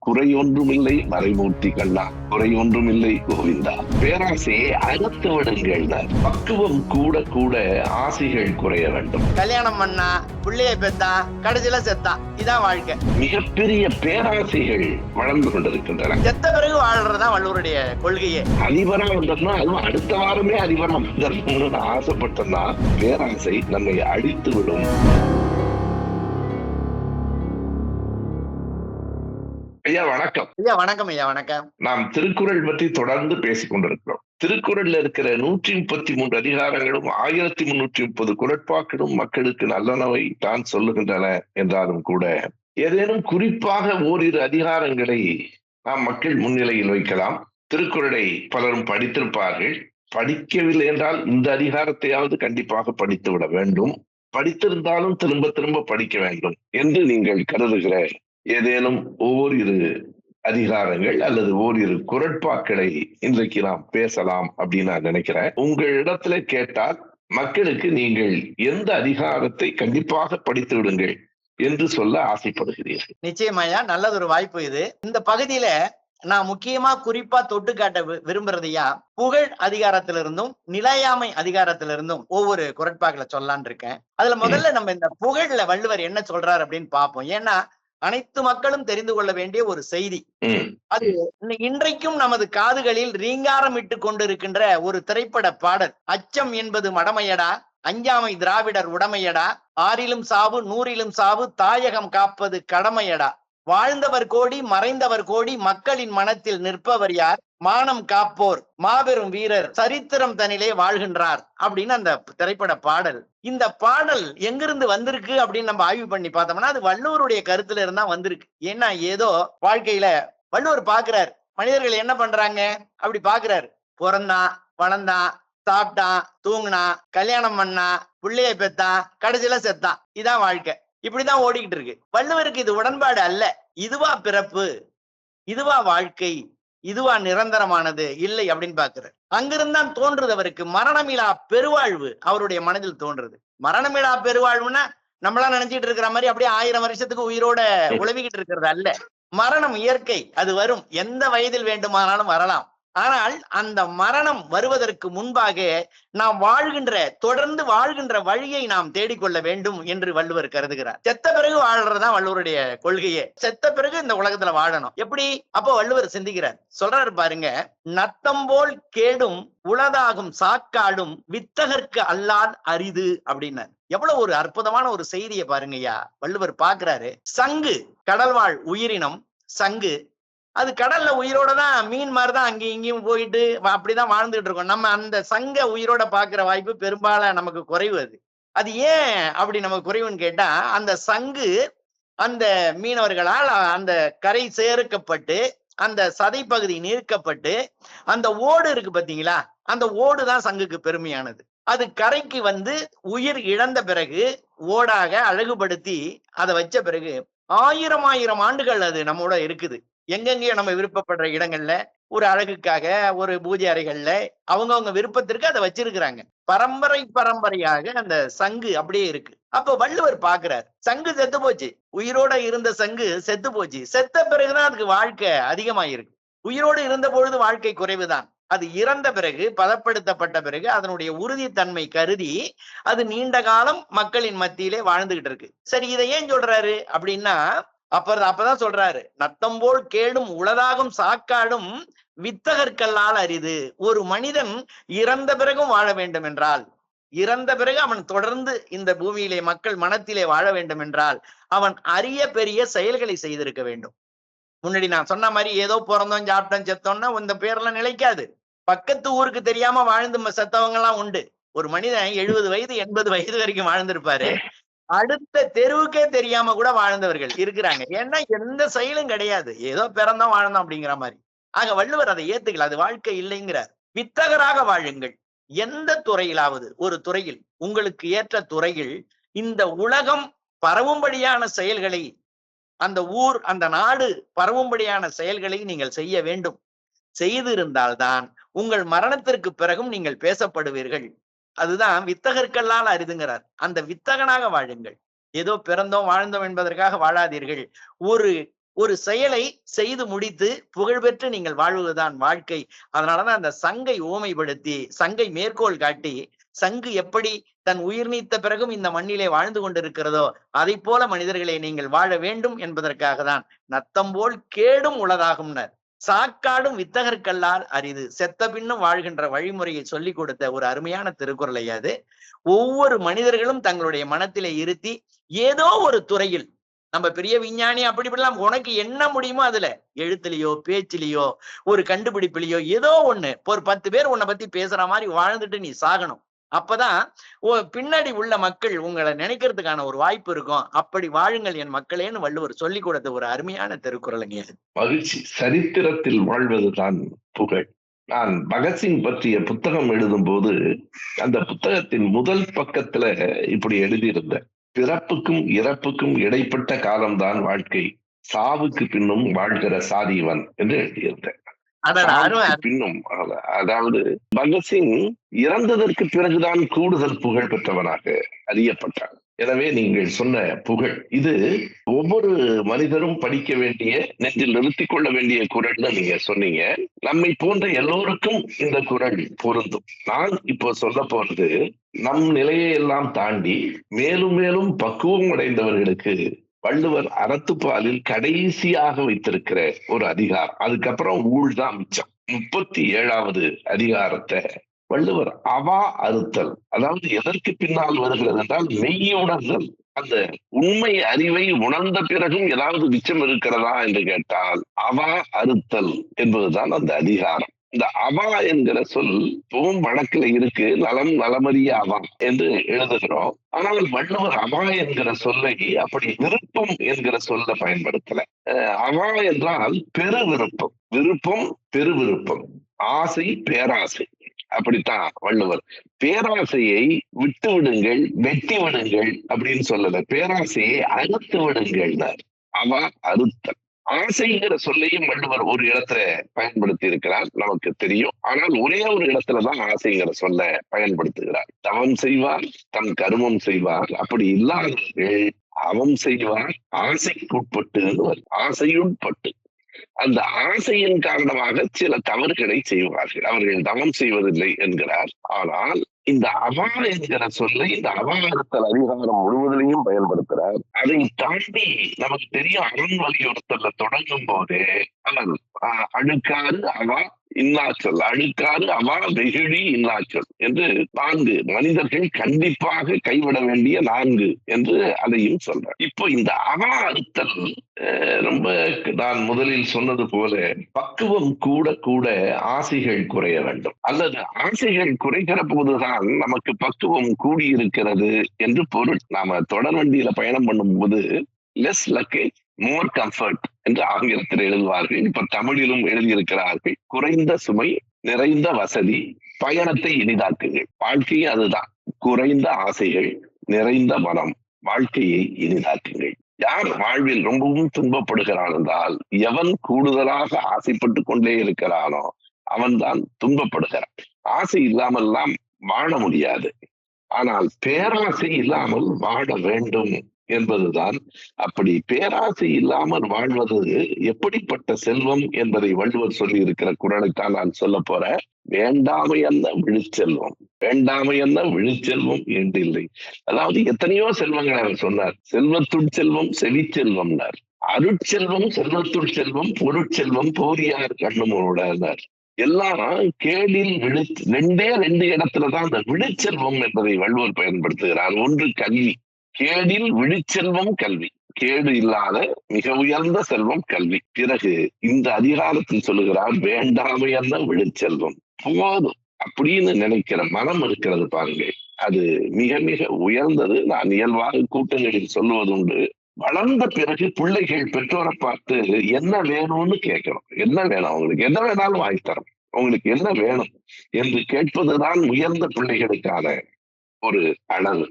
குறையொன்றுமில்லை மறைமூர்த்தி கண்ணா, குறையொன்றுமில்லை கோவிந்தா. பேராசையை அறுத்து விடுங்கள். பக்குவம் கூட கூட ஆசைகள் குறைய வேண்டும். கல்யாணம் பண்ணா பிள்ளைய பெத்தா கடைசியில செத்தா, இதான் வாழ்க்கை. மிகப்பெரிய பேராசைகள் வளர்ந்து கொண்டிருக்கின்றன. செத்த பிறகு வாழ்றதுதான் வள்ளுவருடைய கொள்கையே. அதிபரா வந்தோம்னா அதுவும் அடுத்த வாரமே அதிபரா வந்துடணும்னு ஆசைப்பட்டோம்னா பேராசை நம்மை அழித்து விடும். ஐயா வணக்கம். ஐயா வணக்கம். ஐயா வணக்கம். நாம் திருக்குறள் பற்றி தொடர்ந்து பேசிக் கொண்டிருக்கிறோம். திருக்குறள்ல இருக்கிற 133 அதிகாரங்களும் 1330 குறட்பாக்களும் மக்களுக்கு நல்லனவை தான் சொல்லுகின்றன என்றாலும் கூட ஏதேனும் குறிப்பாக ஓரிரு அதிகாரங்களை நாம் மக்கள் முன்னிலையில் வைக்கலாம். திருக்குறளை பலரும் படித்திருப்பார்கள். படிக்கவில்லை என்றால் இந்த அதிகாரத்தையாவது கண்டிப்பாக படித்து விட வேண்டும். படித்திருந்தாலும் திரும்ப திரும்ப படிக்க வேண்டும் என்று நீங்கள் கருதுகிற ஏதேனும் ஓரிரு அதிகாரங்கள் அல்லது ஓரிரு குறட்பாக்களை இன்றைக்கு நாம் பேசலாம் அப்படின்னு நான் நினைக்கிறேன். உங்களிடத்துல கேட்டால் மக்களுக்கு நீங்கள் எந்த அதிகாரத்தை கண்டிப்பாக படித்து விடுங்கள் என்று சொல்ல ஆசைப்படுகிறீர்கள்? நிச்சயமாயா, நல்லதொரு வாய்ப்பு இது. இந்த பகுதியில நான் முக்கியமா குறிப்பா தொட்டு காட்ட விரும்புறதையா, புகழ் அதிகாரத்திலிருந்தும் நிலையாமை அதிகாரத்திலிருந்தும் ஒவ்வொரு குறட்பாக்களை சொல்லலான் இருக்கேன். அதுல முதல்ல நம்ம இந்த புகழ்ல வள்ளுவர் என்ன சொல்றாரு அப்படின்னு பார்ப்போம். ஏன்னா அனைத்து மக்களும் தெரிந்து கொள்ள வேண்டிய ஒரு செய்தி அது. இன்றைக்கும் நமது காதுகளில் ரீங்காரம் இட்டு கொண்டிருக்கின்ற ஒரு திரைப்பட பாடல், அச்சம் என்பது மடமையடா, அஞ்சாமை திராவிடர் உடமையடா, ஆறிலும் சாவு நூறிலும் சாவு தாயகம் காப்பது கடமையடா, வாழ்ந்தவர் கோடி மறைந்தவர் கோடி மக்களின் மனத்தில் நிற்பவர் யார், மானம் காப்போர் மாபெரும் வீரர் சரித்திரம் தனிலே வாழ்கின்றார் அப்படின்னு அந்த திரைப்பட பாடல். இந்த பாடல் எங்கிருந்து வந்திருக்கு அப்படின்னு நம்ம ஆய்வு பண்ணி பார்த்தோம்னா அது வள்ளுவருடைய கருத்துல இருந்தா வந்திருக்கு. ஏன்னா ஏதோ வாழ்க்கையில வள்ளுவர் பாக்குறாரு மனிதர்கள் என்ன பண்றாங்க அப்படி பாக்குறாரு. பிறந்தான், வளர்ந்தான், சாப்பிட்டான், தூங்குனான், கல்யாணம் பண்ணா, பிள்ளைய பெத்தான், கடைசியில செத்தான், இதான் வாழ்க்கை. இப்படிதான் ஓடிக்கிட்டு இருக்கு. வள்ளுவருக்கு இது உடன்பாடு அல்ல. இதுவா பிறப்பு, இதுவா வாழ்க்கை, இதுவா நிரந்தரமானது இல்லை அப்படின்னு பாக்குறாரு. அங்கிருந்தான் தோன்றுது அவருக்கு மரணமிலா பெருவாழ்வு அவருடைய மனதில் தோன்றுது. மரணமிலா பெருவாழ்வுன்னா நம்மளா நினைச்சிட்டு இருக்கிற மாதிரி அப்படியே 1000 வருஷத்துக்கு உயிரோட உழவிக்கிட்டு இருக்கிறது அல்ல. மரணம் இயற்கை, அது வரும், எந்த வயதில் வேண்டுமானாலும் வரலாம். ஆனால் அந்த மரணம் வருவதற்கு முன்பாக நாம் வாழ்கின்ற, தொடர்ந்து வாழ்கின்ற வழியை நாம் தேடிக்கொள்ள வேண்டும் என்று வள்ளுவர் கருதுகிறார். செத்த பிறகு வாழ்றதுதான் வள்ளுவருடைய கொள்கையே. செத்த பிறகு இந்த உலகத்துல வாழணும். எப்படி? அப்போ வள்ளுவர் சிந்திக்கிறார். சொல்றாரு பாருங்க, நத்தம் போல் கேடும் உளதாகும் சாக்காடும் வித்தகர்க்கு அல்லால் அரிது அப்படின்னாரு. எவ்வளவு ஒரு அற்புதமான ஒரு செய்தியை பாருங்கய்யா. வள்ளுவர் பாக்குறாரு, சங்கு கடல்வாழ் உயிரினம், சங்கு அது கடல்ல உயிரோட தான், மீன் மாதிரிதான் அங்கேயும் இங்கேயும் போயிட்டு அப்படிதான் வாழ்ந்துட்டு இருக்கோம். நம்ம அந்த சங்க உயிரோட பாக்குற வாய்ப்பு பெரும்பாலும் நமக்கு குறைவு. அது ஏன் அப்படி நமக்கு குறைவுன்னு கேட்டா, அந்த சங்கு அந்த மீனவர்களால் அந்த கரை சேர்க்கப்பட்டு அந்த சதை பகுதி நீர்க்கப்பட்டு அந்த ஓடு இருக்கு பாத்தீங்களா, அந்த ஓடு தான் சங்குக்கு பெருமையானது. அது கரைக்கு வந்து உயிர் இழந்த பிறகு ஓடாக அழகுபடுத்தி அதை வச்ச பிறகு 1000 ஆண்டுகள் அது நம்மோட இருக்குது. எங்கெங்கயோ நம்ம விருப்பப்படுற இடங்கள்ல ஒரு அழகுக்காக ஒரு பூஜை அறைகள்ல அவங்கவுங்க விருப்பத்திற்கு அதை வச்சிருக்கிறாங்க. பரம்பரை பரம்பரையாக அந்த சங்கு அப்படியே இருக்கு. அப்ப வள்ளுவர் பாக்குறார், சங்கு செத்து போச்சு, உயிரோட இருந்த சங்கு செத்து போச்சு. செத்த பிறகுதான் அதுக்கு வாழ்க்கை அதிகமாயிருக்கு. உயிரோடு இருந்த பொழுது வாழ்க்கை குறைவுதான். அது இறந்த பிறகு, பதப்படுத்தப்பட்ட பிறகு அதனுடைய உறுதித்தன்மை கருதி அது நீண்ட காலம் மக்களின் மத்தியிலே வாழ்ந்துகிட்டு இருக்கு. சரி, இதை ஏன் சொல்றாரு அப்படின்னா, அப்பதான் சொல்றாரு, நத்தம் போல் கேடும் உளதாகும் சாக்காடும் வித்தகர்க்கல்லால் அரிது. ஒரு மனிதன் இறந்த பிறகும் வாழ வேண்டும் என்றால், இறந்த பிறகு அவன் தொடர்ந்து இந்த பூமியிலே மக்கள் மனத்திலே வாழ வேண்டும் என்றால் அவன் அரிய பெரிய செயல்களை செய்திருக்க வேண்டும். முன்னாடி நான் சொன்ன மாதிரி ஏதோ பிறந்தோம் சாப்பிட்டோம் செத்தோம்னா இந்த பேரெல்லாம் நிலைக்காது. பக்கத்து ஊருக்கு தெரியாம வாழ்ந்து செத்தவங்க எல்லாம் உண்டு. ஒரு மனிதன் 70 வயது 80 வயது வரைக்கும் வாழ்ந்திருப்பாரு. அடுத்த தெருவுக்கே தெரியாம கூட வாழ்ந்தவர்கள் இருக்கிறாங்க. ஏன்னா எந்த செயலும் கிடையாது, ஏதோ பிறந்தோம் வாழ்ந்தோம் அப்படிங்கிற மாதிரி. ஆக வள்ளுவர் அதை ஏத்துக்கல, அது வாழ்க்கை இல்லைங்கிறார். வித்தகராக வாழுங்கள். எந்த துறையிலாவது ஒரு துறையில், உங்களுக்கு ஏற்ற துறையில் இந்த உலகம் பரவும்படியான செயல்களை, அந்த ஊர் அந்த நாடு பரவும்படியான செயல்களை நீங்கள் செய்ய வேண்டும். செய்திருந்தால்தான் உங்கள் மரணத்திற்கு பிறகும் நீங்கள் பேசப்படுவீர்கள். அதுதான் வித்தகர்க்கெல்லாம் அரிதுங்கிறார். அந்த வித்தகனாக வாழுங்கள். ஏதோ பிறந்தோம் வாழ்ந்தோம் என்பதற்காக வாழாதீர்கள். ஒரு ஒரு செயலை செய்து முடித்து புகழ்பெற்று நீங்கள் வாழ்வதுதான் வாழ்க்கை. அதனாலதான் அந்த சங்கை ஓமைப்படுத்தி, சங்கை மேற்கோள் காட்டி, சங்கு எப்படி தன் உயிர் நீத்த பிறகும் இந்த மண்ணிலே வாழ்ந்து கொண்டிருக்கிறதோ அதை போல மனிதர்களை நீங்கள் வாழ வேண்டும் என்பதற்காக தான் நத்தம் போல் கேடும் உளதாகும்னர். சாக்காடும் வித்தகர்கல்லால் அரிது. செத்த பின்னும் வாழ்கின்ற வழிமுறையை சொல்லிக் கொடுத்த ஒரு அருமையான திருக்குறளை அது. ஒவ்வொரு மனிதர்களும் தங்களுடைய மனத்திலே இருத்தி ஏதோ ஒரு துறையில், நம்ம பெரிய விஞ்ஞானி அப்படி இப்படிலாம், உனக்கு என்ன முடியுமோ அதுல எழுத்துலயோ பேச்சிலேயோ ஒரு கண்டுபிடிப்புலயோ ஏதோ ஒண்ணு, ஒரு 10 பேர் உன்னை பத்தி பேசுற மாதிரி வாழ்ந்துட்டு நீ சாகணும். அப்பதான் பின்னாடி உள்ள மக்கள் உங்களை நினைக்கிறதுக்கான ஒரு வாய்ப்பு இருக்கும். அப்படி வாழுங்கள் என் மக்களேன்னு வள்ளுவர் சொல்லிக் கொடுத்த ஒரு அருமையான திருக்குறளுங்க. மகிழ்ச்சி. சரித்திரத்தில் வாழ்வதுதான் புகழ். நான் பகத்சிங் பற்றிய புத்தகம் எழுதும் போது அந்த புத்தகத்தின் முதல் பக்கத்துல இப்படி எழுதியிருந்தேன்: பிறப்புக்கும் இறப்புக்கும் இடைப்பட்ட காலம்தான் வாழ்க்கை, சாவுக்கு பின்னும் வாழ்கிற சாதிவன் என்று எழுதியிருந்தேன். பின்னும், அதாவது பகத்சிங் இறந்ததற்கு பிறகுதான் கூடுதல் புகழ் பெற்றவனாக அறியப்பட்டார். எனவே நீங்கள் சொன்ன புகழ் இது ஒவ்வொரு மனிதரும் படிக்க வேண்டிய, நெஞ்சில் நிறுத்திக் கொள்ள வேண்டிய குறள்னு நீங்க சொன்னீங்க. நம்மை போன்ற எல்லோருக்கும் இந்த குறள் பொருந்தும். நான் இப்போ சொல்ல போறது நம் நிலையை எல்லாம் தாண்டி மேலும் மேலும் பக்குவம் அடைந்தவர்களுக்கு வள்ளுவர் அறத்துப்பாலில் கடைசியாக வைத்திருக்கிற ஒரு அதிகாரம். அதுக்கப்புறம் ஊழ் தான் மிச்சம். 37வது அதிகாரத்தை வள்ளுவர் அவா அறுத்தல், அதாவது எதற்கு பின்னால் வருகிறது என்றால் மெய்யுணர்தல். அந்த உண்மை அறிவை உணர்ந்த பிறகும் ஏதாவது மிச்சம் இருக்கிறதா என்று கேட்டால் அவா அறுத்தல் என்பதுதான் அந்த அதிகாரம். இந்த அவா என்கிற சொல் இப்பவும் வழக்கில் இருக்கு. நலம் நலமறிய அவா என்று எழுதுகிறோம். ஆனால் வள்ளுவர் அவா என்கிற சொல்லை அப்படி விருப்பம் என்கிற சொல்ல பயன்படுத்தல. அவா என்றால் பெரு விருப்பம், விருப்பம் பெரு விருப்பம், ஆசை பேராசை. அப்படித்தான் வள்ளுவர். பேராசையை விட்டு விடுங்கள், வெட்டி விடுங்கள் அப்படின்னு சொல்லல, பேராசையை அறுத்து விடுங்கள். அவா அறுத்தல். ஆசைங்கிற சொல்லையும் வள்ளுவர் ஒரு இடத்துல பயன்படுத்தி இருக்கிறார், நமக்கு தெரியும். ஆனால் ஒரே ஒரு இடத்துலதான் ஆசைங்கிற சொல்ல பயன்படுத்துகிறார். தவம் செய்வார் தன் கருமம் செய்வார், அப்படி இல்லாதவர்கள் அவம் செய்வார் ஆசைக்குட்பட்டு, ஆசையுட்பட்டு. அந்த ஆசையின் காரணமாக சில தவறுகளை செய்வார்கள், அவர்கள் தவம் செய்வதில்லை என்கிறார். ஆனால் இந்த அவா என்கிற சொல்லை இந்த அவாறுத்தல் அதிகாரம் முழுவதிலையும் பயன்படுத்துறார். அதை தாண்டி நமக்கு தெரியும், அரண் வலியுறுத்தல தொடங்கும் போதே அழுக்காறு அவா இன்னாச்சொல், அழுக்காறு அவா வெகுழி இன்னாச்சொல் என்று 4 மனிதர்கள் கண்டிப்பாக கைவிட வேண்டிய 4 என்று அதையும் சொல்ற. இப்போ இந்த அவா அறுத்தல் ரொம்ப, நான் முதலில் சொன்னது போல பக்குவம் கூட கூட ஆசைகள் குறைய வேண்டும், அல்லது ஆசைகள் குறைகிற போதுதான் நமக்கு பக்குவம் கூடியிருக்கிறது என்று பொருள். நாம தொடர் வண்டியில பயணம் பண்ணும் போது லெஸ் லக்கேஜ் மோர் கம்ஃபர்ட் என்று ஆங்கிலத்தில் எழுதுவார்கள். இப்ப தமிழிலும் எழுதியிருக்கிறார்கள். குறைந்த சுமை நிறைந்த வசதி, பயணத்தை இனிதாக்குங்கள். வாழ்க்கையை அதுதான், குறைந்த ஆசைகள் நிறைந்த மனம், வாழ்க்கையை இனிதாக்குங்கள். யார் வாழ்வில் ரொம்பவும் துன்பப்படுகிறான் என்றால், எவன் கூடுதலாக ஆசைப்பட்டு கொண்டே இருக்கிறானோ அவன்தான் துன்பப்படுகிறான். ஆசை இல்லாமல்லாம் வாழ முடியாது, ஆனால் பேராசை இல்லாமல் வாழ வேண்டும் என்பதுதான். அப்படி பேராசை இல்லாமல் வாழ்வது எப்படிப்பட்ட செல்வம் என்பதை வள்ளுவர் சொல்லி இருக்கிற குறளைத்தான் நான் சொல்ல போறேன். வேண்டாமை என்ன விழுச்செல்வம், வேண்டாமை என்ன விழுச்செல்வம் என்றில்லை. அதாவது எத்தனையோ செல்வங்களை அவர் சொன்னார். செல்வத்துள் செல்வம் செவிச்செல்வம்னார், அருட்செல்வம் செல்வத்துள் செல்வம் பொருட்செல்வம் போரியார் கண்ணுமோடார். எல்லாம் கேடில் ரெண்டே 2 இடத்துலதான் அந்த விழுச்செல்வம் என்பதை வள்ளுவர் பயன்படுத்துகிறார். ஒன்று கல்வி, கேடில் விழுச்செல்வம் கல்வி, கேடு இல்லாத மிக உயர்ந்த செல்வம் கல்வி. பிறகு இந்த அதிகாரத்தில் சொல்லுகிறார் வேண்டாமை என்ன விழுச்செல்வம். போதும் அப்படின்னு நினைக்கிற மனம் இருக்கிறது பாருங்க, அது மிக மிக உயர்ந்தது. நான் இயல்பாக கூட்டங்களில் சொல்லுவது உண்டு. வளர்ந்த பிறகு பிள்ளைகள் பெற்றோரை பார்த்து என்ன வேணும்னு கேட்கணும். என்ன வேணும் உங்களுக்கு, என்ன வேணாலும் வாங்கி தரும், உங்களுக்கு என்ன வேணும் என்று கேட்பதுதான் உயர்ந்த பிள்ளைகளுக்கான ஒரு அளவு.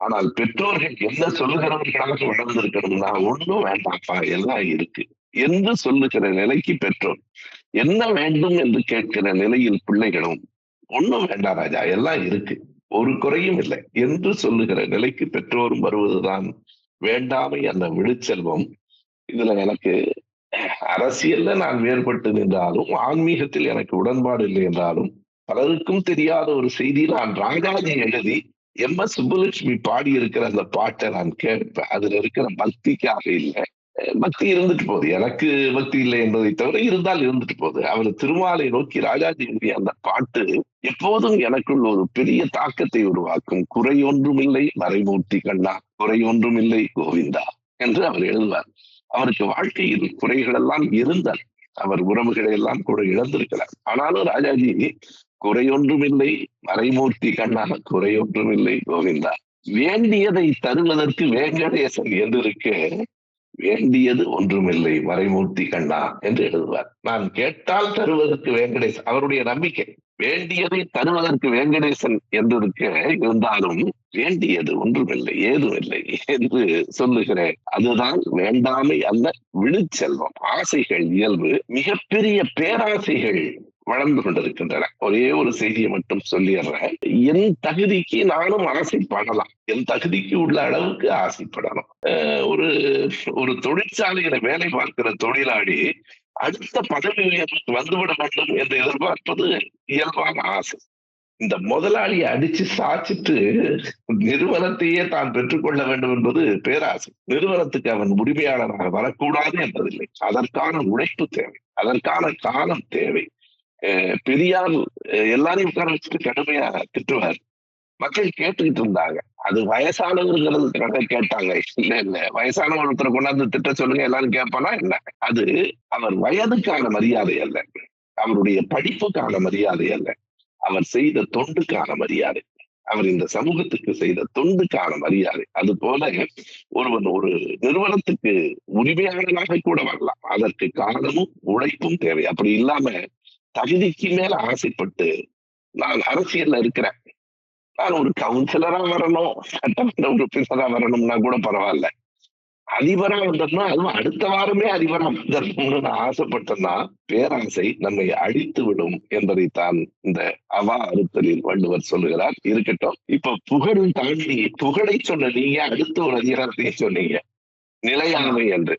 ஆனால் பெற்றோர்கள் என்ன சொல்லுகிறவர்களாக வளர்ந்திருக்கணும்னா, ஒண்ணும் வேண்டாப்பா எல்லாம் இருக்கு என்று சொல்லுகிற நிலைக்கு பெற்றோர், என்ன வேண்டும் என்று கேட்கிற நிலையில் பிள்ளைகளும் ஒண்ணும் வேண்டாம் ராஜா எல்லாம் இருக்கு ஒரு குறையும் இல்லை என்று சொல்லுகிற நிலைக்கு பெற்றோரும் வருவதுதான் வேண்டாமை அந்த விழுச்செல்வம். இதுல எனக்கு அரசியல்ல நான் வேறுபட்டு நின்றாலும், ஆன்மீகத்தில் எனக்கு உடன்பாடு இல்லை என்றாலும், பலருக்கும் தெரியாத ஒரு செய்தி, நான் ராஜாஜி எழுதி எம்.எஸ். சுப்புலட்சுமி பாடியிருக்கிற அந்த பாட்டை நான் கேட்பேன். அதுல இருக்கிற பக்திக்காக இல்ல. பக்தி இருந்துட்டு போகுது. எனக்கு பக்தி இல்லை என்பதை தவிர இருந்தால் இருந்துட்டு போகுது. அவர் திருமாலை நோக்கி ராஜாஜி எழுதிய அந்த பாட்டு எப்போதும் எனக்குள் ஒரு பெரிய தாக்கத்தை உருவாக்கும். குறையொன்றுமில்லை மறைமூர்த்தி கண்ணா, குறையொன்றுமில்லை கோவிந்தா என்று அவர் எழுதுவார். அவருக்கு வாழ்க்கையில் குறைகள் எல்லாம் இருந்தன. அவர் உறவுகளை எல்லாம் கூட இழந்திருக்கிறார். ஆனாலும் ராஜாஜி குறையொன்றுமில்லை மறைமூர்த்தி கண்ணா, குறையொன்றுமில்லை கோவிந்தா, வேண்டியதை தருவதற்கு வேங்கடேசன் என்றிருக்க வேண்டியது ஒன்றுமில்லை மறைமூர்த்தி கண்ணா என்று எழுதுவார். நான் கேட்டால் தருவதற்கு வேங்கடேசன், அவருடைய நம்பிக்கை. வேண்டியதை தருவதற்கு வேங்கடேசன் என்றிருக்க இருந்தாலும் வேண்டியது ஒன்றுமில்லை ஏதுமில்லை என்று சொல்லுகிறேன். அதுதான் வேண்டாமை அல்ல, விழுச்செல்வம். ஆசைகள் இயல்பு, மிகப்பெரிய பேராசைகள் வளர்ந்து கொண்டிருக்கின்றன. ஒரே ஒரு செய்தியை மட்டும் சொல்லிடுறேன். என் தகுதிக்கு நானும் ஆசைப்படலாம், என் தகுதிக்கு உள்ள அளவுக்கு ஆசைப்படணும். ஒரு ஒரு தொழிற்சாலையில வேலை பார்க்கிற தொழிலாளி அடுத்த பதவி உயர்வுக்கு வந்துவிட வேண்டும் என்று எதிர்பார்ப்பது இயல்பான ஆசை. இந்த முதலாளியை அடிச்சு சாச்சிட்டு நிறுவனத்தையே தான் பெற்றுக்கொள்ள வேண்டும் என்பது பேராசை. நிறுவனத்துக்கு அவன் உரிமையாளராக வரக்கூடாது என்பதில்லை. அதற்கான உழைப்பு தேவை, அதற்கான காலம் தேவை. பெரியார் எல்லாரையும் உட்கார வச்சுட்டு கடுமையா திட்டுவார். மக்கள் கேட்டுக்கிட்டு இருந்தாங்க. அது வயசானவர்களுக்காக கேட்டாங்க. இல்ல வயசான ஒருத்தரை கொண்டாந்து திட்ட சொல்லுங்க எல்லாரும் கேட்பானா என்ன? அது அவர் வயதுக்கான மரியாதை அல்ல, அவருடைய படிப்புக்கான மரியாதை அல்ல, அவர் செய்த தொண்டுக்கான மரியாதை, அவர் இந்த சமூகத்துக்கு செய்த தொண்டுக்கான மரியாதை. அது போல ஒருவன் ஒரு நிறுவனத்துக்கு உரிமையாளனாக கூட வரலாம். அதற்கு காலமும் உழைப்பும் தேவை. அப்படி இல்லாம தகுதிக்கு மேல ஆசைப்பட்டு நான் அரசியல்ல இருக்கிறேன், நான் ஒரு கவுன்சிலரா வரணும், சட்டமன்ற உறுப்பினரா வரணும்னா கூட பரவாயில்ல, அதிபரா வந்தோம்னா அதுவும் அடுத்த வாரமே அதிபரா வந்துடணும்னு நான் ஆசைப்பட்டேன்னா பேராசை நம்மை அழித்து விடும் என்பதைத்தான் இந்த அவா அறுத்தலில் வள்ளுவர் சொல்லுகிறார். இருக்கட்டும், இப்ப புகழ் தாண்டி புகழை சொன்ன நீங்க அடுத்த ஒரு அதிகாரத்தையும் சொன்னீங்க, நிலையாமை என்று.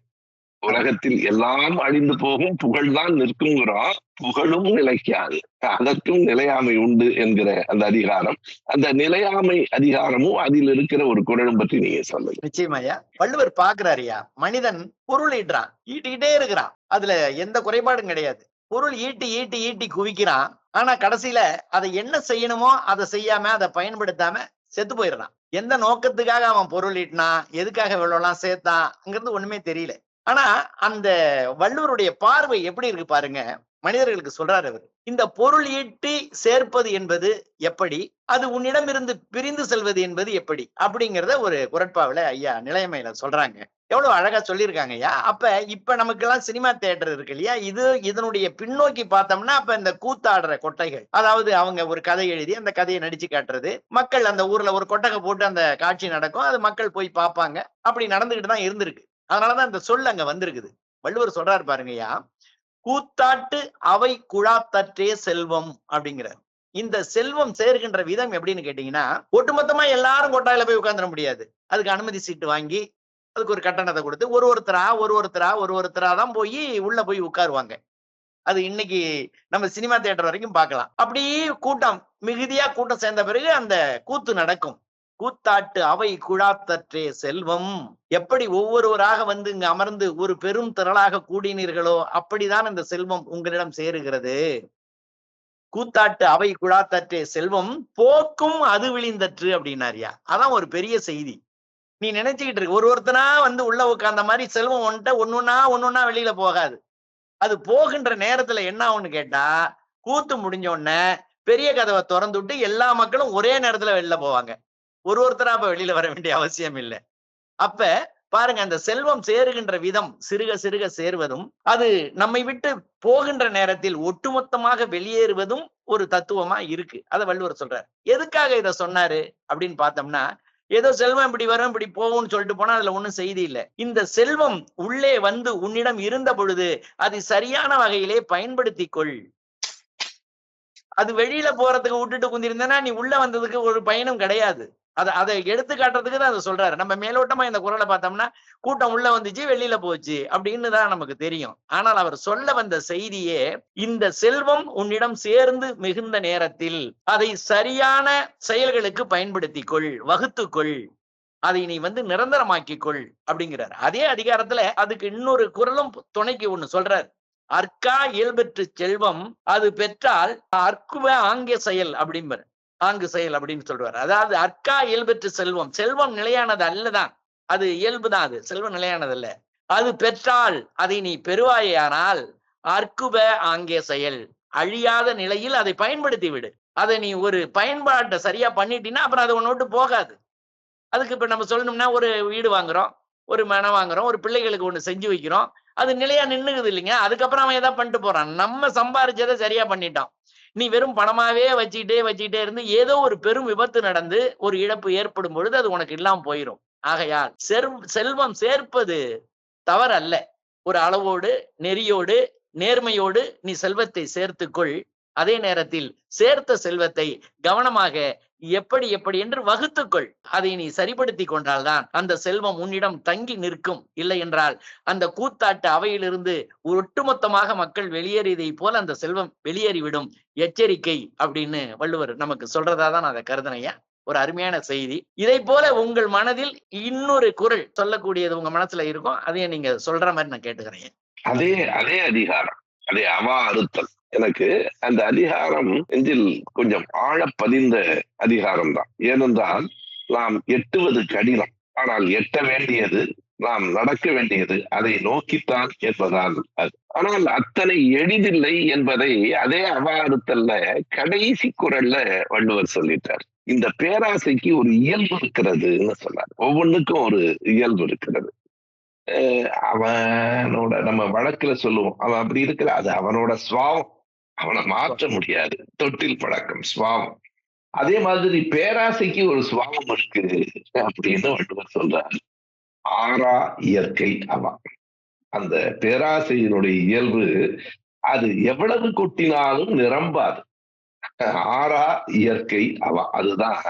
உலகத்தில் எல்லாம் அழிந்து போகும், புகழ்தான் நிற்குங்கிறோம். புகழும் நிலைக்காது, அதற்கும் நிலையாமை உண்டு என்கிற அந்த அதிகாரம், அந்த நிலையாமை அதிகாரமும் அதில் இருக்கிற ஒரு குறளும் பற்றி நீங்க சொல்லுங்க. நிச்சயமாயா. வள்ளுவர் பாக்குறாருயா, மனிதன் பொருள் ஈட்டுறான், ஈட்டிக்கிட்டே இருக்கிறான், அதுல எந்த குறைபாடும் கிடையாது. பொருள் ஈட்டி ஈட்டி ஈட்டி குவிக்கிறான். ஆனா கடைசியில அதை என்ன செய்யணுமோ அதை செய்யாம, அதை பயன்படுத்தாம செத்து போயிடுறான். எந்த நோக்கத்துக்காக அவன் பொருள் ஈட்டினா, எதுக்காக இவ்வளவுலாம் சேர்த்தாங்கிறது ஒண்ணுமே தெரியல. ஆனா அந்த வள்ளுவருடைய பார்வை எப்படி இருக்கு பாருங்க. மனிதர்களுக்கு சொல்றாரு அவர், இந்த பொருள் ஈட்டி சேர்ப்பது என்பது எப்படி, அது உன்னிடம் இருந்து பிரிந்து செல்வது என்பது எப்படி அப்படிங்கிறத ஒரு குறட்பாவில ஐயா நிலையமையில சொல்றாங்க. எவ்வளவு அழகா சொல்லியிருக்காங்க ஐயா. அப்ப இப்ப நமக்கு எல்லாம் சினிமா தியேட்டர் இருக்கு இல்லையா, இதனுடைய பின்னோக்கி பார்த்தோம்னா அப்ப இந்த கூத்தாடுற கொட்டைகள், அதாவது அவங்க ஒரு கதை எழுதி அந்த கதையை நடிச்சு காட்டுறது, மக்கள் அந்த ஊர்ல ஒரு கொட்டகை போட்டு அந்த காட்சி நடக்கும், அது மக்கள் போய் பார்ப்பாங்க. அப்படி நடந்துகிட்டு தான் இருந்திருக்கு. அதனாலதான் இந்த சொல் அங்க வந்திருக்குது. வள்ளுவர் சொல்றாரு பாருங்கய்யா, கூத்தாட்டு அவை குழாத்தற்றே செல்வம் அப்படிங்கிறார். இந்த செல்வம் சேர்கின்ற விதம் எப்படின்னு கேட்டீங்கன்னா, ஒட்டுமொத்தமா எல்லாரும் கொட்டாயில போய் உட்கார்ந்துட முடியாது. அதுக்கு அனுமதி சீட்டு வாங்கி அதுக்கு ஒரு கட்டணத்தை கொடுத்து ஒரு ஒருத்தரா தான் போய் உள்ள போய் உட்காருவாங்க. அது இன்னைக்கு நம்ம சினிமா தியேட்டர் வரைக்கும் பார்க்கலாம். அப்படி கூட்டம் மிகுதியா கூட்டம் சேர்ந்த பிறகு அந்த கூத்து நடக்கும். கூத்தாட்டு அவை குழாத்தற்றே செல்வம். எப்படி ஒவ்வொருவராக வந்து இங்கு அமர்ந்து ஒரு பெரும் திரளாக கூடினீர்களோ அப்படிதான் இந்த செல்வம் உங்களிடம் சேருகிறது. கூத்தாட்டு அவை குழாத்தற்றே செல்வம் போக்கும் அது விழிந்தற்று அப்படின்னாரியா. அதான் ஒரு பெரிய செய்தி. நீ நினைச்சுக்கிட்டு இருக்க ஒருத்தனா வந்து உள்ள உட்கார்ந்த மாதிரி செல்வம் வந்துட்ட ஒன்னொன்னா வெளியில போகாது. அது போகின்ற நேரத்துல என்ன ஆகும்னு கேட்டா, கூத்து முடிஞ்ச உடனே பெரிய கதவை திறந்து விட்டு எல்லா மக்களும் ஒரே நேரத்துல வெளில போவாங்க. ஒருத்தரா அப்ப வெளியில வர வேண்டிய அவசியம் இல்லை. அப்ப பாருங்க, அந்த செல்வம் சேருகின்ற விதம் சிறுக சிறுக சேர்வதும், அது நம்மை விட்டு போகின்ற நேரத்தில் ஒட்டுமொத்தமாக வெளியேறுவதும் ஒரு தத்துவமா இருக்கு. அதை வள்ளுவர் சொல்றாரு. எதுக்காக இதை சொன்னாரு அப்படின்னு பார்த்தோம்னா, ஏதோ செல்வம் இப்படி வரும் இப்படி போகும்னு சொல்லிட்டு போனா அதுல ஒண்ணும் செய்தி இல்லை. இந்த செல்வம் உள்ளே வந்து உன்னிடம் இருந்த பொழுது அதை சரியான வகையிலே பயன்படுத்தி கொள். அது வெளியில போறதுக்கு விட்டுட்டு குந்திருந்தேன்னா நீ உள்ள வந்ததுக்கு ஒரு பயனும் கிடையாது. அதை எடுத்து காட்டுறதுக்கு தான் அதை சொல்றாரு. நம்ம மேலோட்டமா இந்த குறளை பார்த்தோம்னா கூட்டம் உள்ள வந்துச்சு வெளியில போச்சு அப்படின்னு தான் நமக்கு தெரியும். ஆனால் அவர் சொல்ல வந்த செய்தியே, இந்த செல்வம் உன்னிடம் சேர்ந்து மிகுந்த நேரத்தில் அதை சரியான செயல்களுக்கு பயன்படுத்திக் கொள், வகுத்துக்கொள், அதை நீ நிரந்தரமாக்கிக் கொள் அப்படிங்கிறார். அதே அதிகாரத்துல அதுக்கு இன்னொரு குறளும் துணைக்கு ஒண்ணு சொல்றார். அற்கா இயல்பெற்று செல்வம் அது பெற்றால் அற்குவ ஆங்கே செயல் அப்படிம்பாரு. ஆங்கு செயல் அப்படின்னு சொல்றாரு. அதாவது அற்கா இயல்பெற்று செல்வம், செல்வம் நிலையானது அல்லதான், அது இயல்புதான், அது செல்வம் நிலையானது அல்ல. அது பெற்றால் அதை நீ பெறுவாயானால் அற்குவ ஆங்கே செயல், அழியாத நிலையில் அதை பயன்படுத்தி விடு. அதை நீ ஒரு பயன்பாட்டை சரியா பண்ணிட்டீங்கன்னா அப்புறம் அது ஒண்ணு விட்டு போகாது. அதுக்கு இப்ப நம்ம சொல்லணும்னா, ஒரு வீடு வாங்குறோம், ஒரு மனை வாங்குறோம், ஒரு பிள்ளைகளுக்கு ஒண்ணு செஞ்சு வைக்கிறோம், அது நிலையா நின்னுக்குது இல்லைங்க. அதுக்கப்புறம் அவன் ஏதாவது பண்ணிட்டு போறான். நம்ம சம்பாரிச்சதை சரியா பண்ணிட்டான். நீ வெறும் பணமாவே வச்சுக்கிட்டே இருந்து ஏதோ ஒரு பெரும் விபத்து நடந்து ஒரு இழப்பு ஏற்படும் பொழுது அது உனக்கு இல்லாம போயிரும். ஆகையால் செல்வம் சேர்ப்பது தவறல்ல. ஒரு அளவோடு, நெறியோடு, நேர்மையோடு நீ செல்வத்தை சேர்த்துக்கொள். அதே நேரத்தில் சேர்த்த செல்வத்தை கவனமாக எப்படி என்று வகுத்துக்கொள். அதை நீ சரிப்படுத்தி கொண்டால்தான் அந்த செல்வம் உன்னிடம் தங்கி நிற்கும். இல்லை என்றால் அந்த கூத்தாட்டு அவையிலிருந்து ஒட்டுமொத்தமாக மக்கள் வெளியேறியதை போல அந்த செல்வம் வெளியேறிவிடும். எச்சரிக்கை அப்படின்னு வள்ளுவர் நமக்கு சொல்றதாதான் நான் அதை கருதனையா. ஒரு அருமையான செய்தி. இதை போல உங்கள் மனதில் இன்னொரு குறள் சொல்லக்கூடியது உங்க மனசுல இருக்கும், அதையும் நீங்க சொல்ற மாதிரி நான் கேட்டுக்கிறேன். அதே அதிகாரம், அதே அவா அறுத்தல். எனக்கு அந்த அதிகாரம் நெஞ்சில் கொஞ்சம் ஆழ பதிந்த அதிகாரம் தான். ஏனென்றால் நாம் எட்டுவது கடினம், ஆனால் எட்ட வேண்டியது, நாம் நடக்க வேண்டியது அதை நோக்கித்தான் என்பதால் அது. ஆனால் அத்தனை எளிதில்லை என்பதை அதே அவா அறுத்தல்ல கடைசி குறள்ல வள்ளுவர் சொல்லிட்டார். இந்த பேராசைக்கு ஒரு இயல்பு இருக்கிறதுன்னு சொன்னார். ஒவ்வொன்றுக்கும் ஒரு இயல்பு இருக்கிறது. அவனோட நம்ம வழக்குல சொல்லுவோம், அவன் அப்படி இருக்கிற, அது அவனோட சுவாவம், அவனை மாற்ற முடியாது. தொட்டில் பழக்கம் சுவாவம். அதே மாதிரி பேராசைக்கு ஒரு சுவாவம் இருக்கு அப்படின்னு வள்ளுவர் சொல்றார். ஆறா இயற்கை அவா. அந்த பேராசையினுடைய இயல்பு அது எவ்வளவு கொட்டினாலும் நிரம்பாது. ஆறா இயற்கை அவா. அதுதான்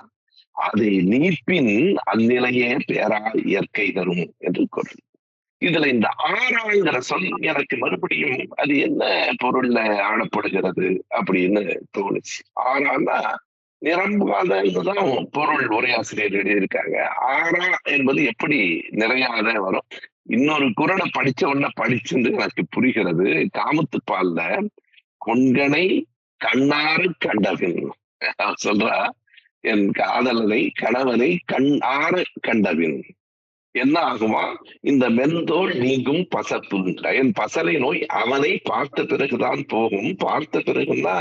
அதை நீப்பின் அந்நிலையே பேரா இயற்கை தரும் என்று கூறும். இதுல இந்த ஆறாங்கிற சொல் எனக்கு மறுபடியும் அது என்ன பொருள்ல ஆளப்படுகிறது அப்படின்னு தோணுச்சு. ஆறான்னா நிரம்பாததான் பொருள் உரையாசிரியர் எழுதியிருக்காங்க. ஆறா என்பது எப்படி நிறையாத வரும்? இன்னொரு குறளை படிச்ச உடனே படிச்சுன்னு எனக்கு புரிகிறது. காமத்துப்பால்ல கொண்கனை கண்ணாறு கண்டபின் சொல்றா, என் காதலனை கணவனை கண் ஆற கண்டபின் என்ன ஆகுமா, இந்த மென்தோல் நீங்கும் பசப்பு, என் பசலை நோய் அவனை பார்த்த பிறகுதான் போகும். பார்த்த பிறகுன்னா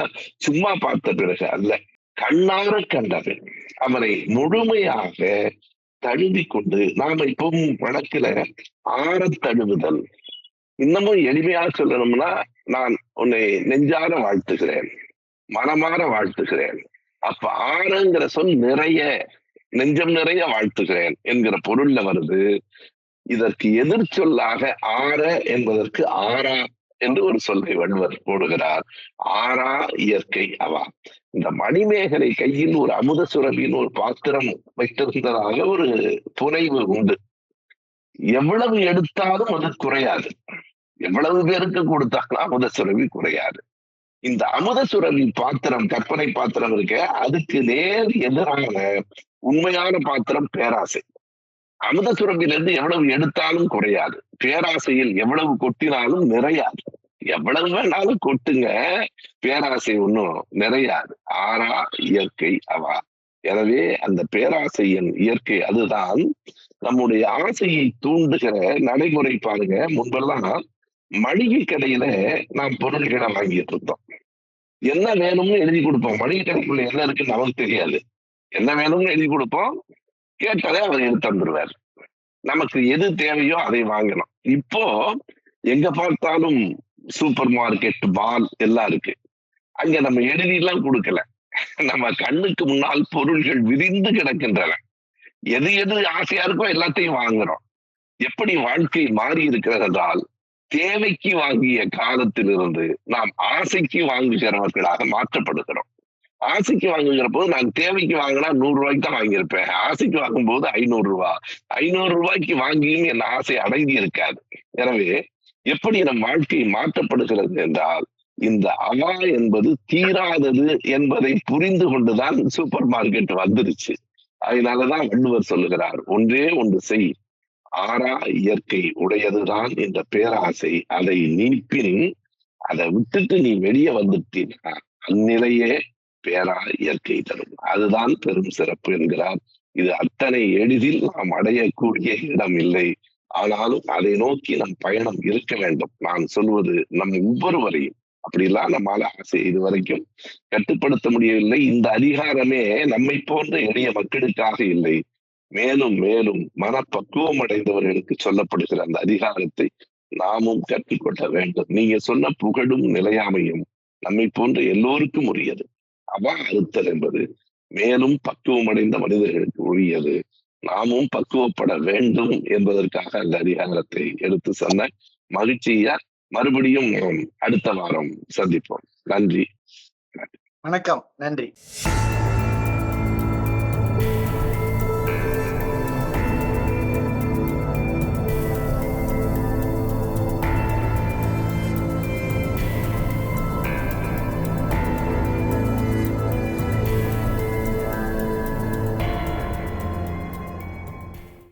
சும்மா பார்த்த பிறகு அல்ல, கண்ணார கண்டவன் அவனை முழுமையாக தழுவி கொண்டு. நாம இப்பவும் வழக்குல ஆற தழுவுதல். இன்னமும் எளிமையா சொல்லணும்னா, நான் உன்னை நெஞ்சார வாழ்த்துகிறேன், மனமாற வாழ்த்துகிறேன். அப்ப ஆறங்கிற சொல் நிறைய, நெஞ்சம் நிறைய வாழ்த்துகிறேன் என்கிற பொருள்ல வருது. இதற்கு எதிர்ச்சொல்லாக ஆற என்பதற்கு ஆறா என்று ஒரு சொல்லை வள்ளுவர் போடுகிறார். ஆறா இயற்கை அவா. இந்த மணிமேகலை கையில் ஒரு அமுத சுரபின்னு ஒரு பாத்திரம் வைத்திருந்ததாக ஒரு புனைவு உண்டு. எவ்வளவு எடுத்தாலும் அது குறையாது. எவ்வளவு பேருக்கு கொடுத்தாலும் அமுத சுரபி குறையாது. இந்த அமுத சுரபி பாத்திரம், கற்பனை பாத்திரம் இருக்க, அதுக்கு நேர் எதிரான உண்மையான பாத்திரம் பேராசை. அமுத சுரபிலிருந்து எவ்வளவு எடுத்தாலும் குறையாது, பேராசையில் எவ்வளவு கொட்டினாலும் நிறையாது. எவ்வளவு வேணாலும் கொட்டுங்க, பேராசை ஒன்றும் நிறையாது. ஆறா இயற்கை அவா. எனவே அந்த பேராசையின் இயற்கை அதுதான். நம்முடைய ஆசையை தூண்டுகிற நடைமுறை பாருங்க. முன்பெல்லாம் மளிகை கடையில நாம் பொருள்களை வாங்கிட்டு இருந்தோம். என்ன வேணும்னு எழுதி கொடுப்போம். மளிகை கடைக்குள்ள என்ன இருக்குன்னு நமக்கு தெரியாது. என்ன வேணும்னு எழுதி கொடுப்போம், கேட்டதே அவர் எடுத்து தந்துருவார். நமக்கு எது தேவையோ அதை வாங்கணும். இப்போ எங்க பார்த்தாலும் சூப்பர் மார்க்கெட், மால் எல்லாம் இருக்கு. அங்க நம்ம எழுதியெல்லாம் கொடுக்கல, நம்ம கண்ணுக்கு முன்னால் பொருள்கள் விரிந்து கிடக்கின்றன. எது எது ஆசையா இருக்கோ எல்லாத்தையும் வாங்குறோம். எப்படி வாழ்க்கை மாறி இருக்கிறது என்றால், தேவைக்கு வாங்கிய காலத்திலிருந்து நாம் ஆசைக்கு வாங்குகிறவர்களாக மாற்றப்படுகிறோம். ஆசைக்கு வாங்குகிற போது நான் தேவைக்கு வாங்கினா 100 ரூபாய்க்கு தான் வாங்கியிருப்பேன். ஆசைக்கு வாங்கும்போது 500 ரூபாய். 500 ரூபாய்க்கு வாங்கியும் என் ஆசை அடங்கி இருக்காது. எனவே எப்படி நம் வாழ்க்கை மாற்றப்படுகிறது என்றால், இந்த அவா என்பது தீராதது என்பதை புரிந்து கொண்டுதான் சூப்பர் மார்க்கெட் வந்துருச்சு. அதனாலதான் வள்ளுவர் சொல்லுகிறார், ஒன்றே ஒன்று செய், ஆறா இயற்கை உடையதுதான் இந்த பேராசை. அதை நீப்பின், அதை விட்டுட்டு நீ வெளியே வந்துட்டீன்னா அந்நிலையே பேரா இயற்கை தரும். அதுதான் பெரும் சிறப்பு என்கிறார். இது அத்தனை எளிதில் நாம் அடையக்கூடிய இடம் இல்லை. ஆனாலும் அதை நோக்கி நம் பயணம் இருக்க வேண்டும். நான் சொல்வது நம் ஒவ்வொருவரையும் அப்படிலாம் நம்மால ஆசை இதுவரைக்கும் கட்டுப்படுத்த முடியவில்லை. இந்த அதிகாரமே நம்மை போன்ற எளிய மக்களுக்காக இல்லை, மேலும் மேலும் மனப்பக்குவம் அடைந்தவர்களுக்கு சொல்லப்படுகிற அந்த அதிகாரத்தை நாமும் கற்றுக்கொள்ள வேண்டும். நீங்க சொன்ன புகழும் நிலையாமையும் நம்மை போன்ற எல்லோருக்கும் உரியது. அவா அறுத்தல் என்பது மேலும் பக்குவம் அடைந்த மனிதர்களுக்கு உரியது. நாமும் பக்குவப்பட வேண்டும் என்பதற்காக அந்த அதிகாரத்தை எடுத்து சொன்ன மகிழ்ச்சியா. மறுபடியும் அடுத்த வாரம் சந்திப்போம். நன்றி. வணக்கம். நன்றி.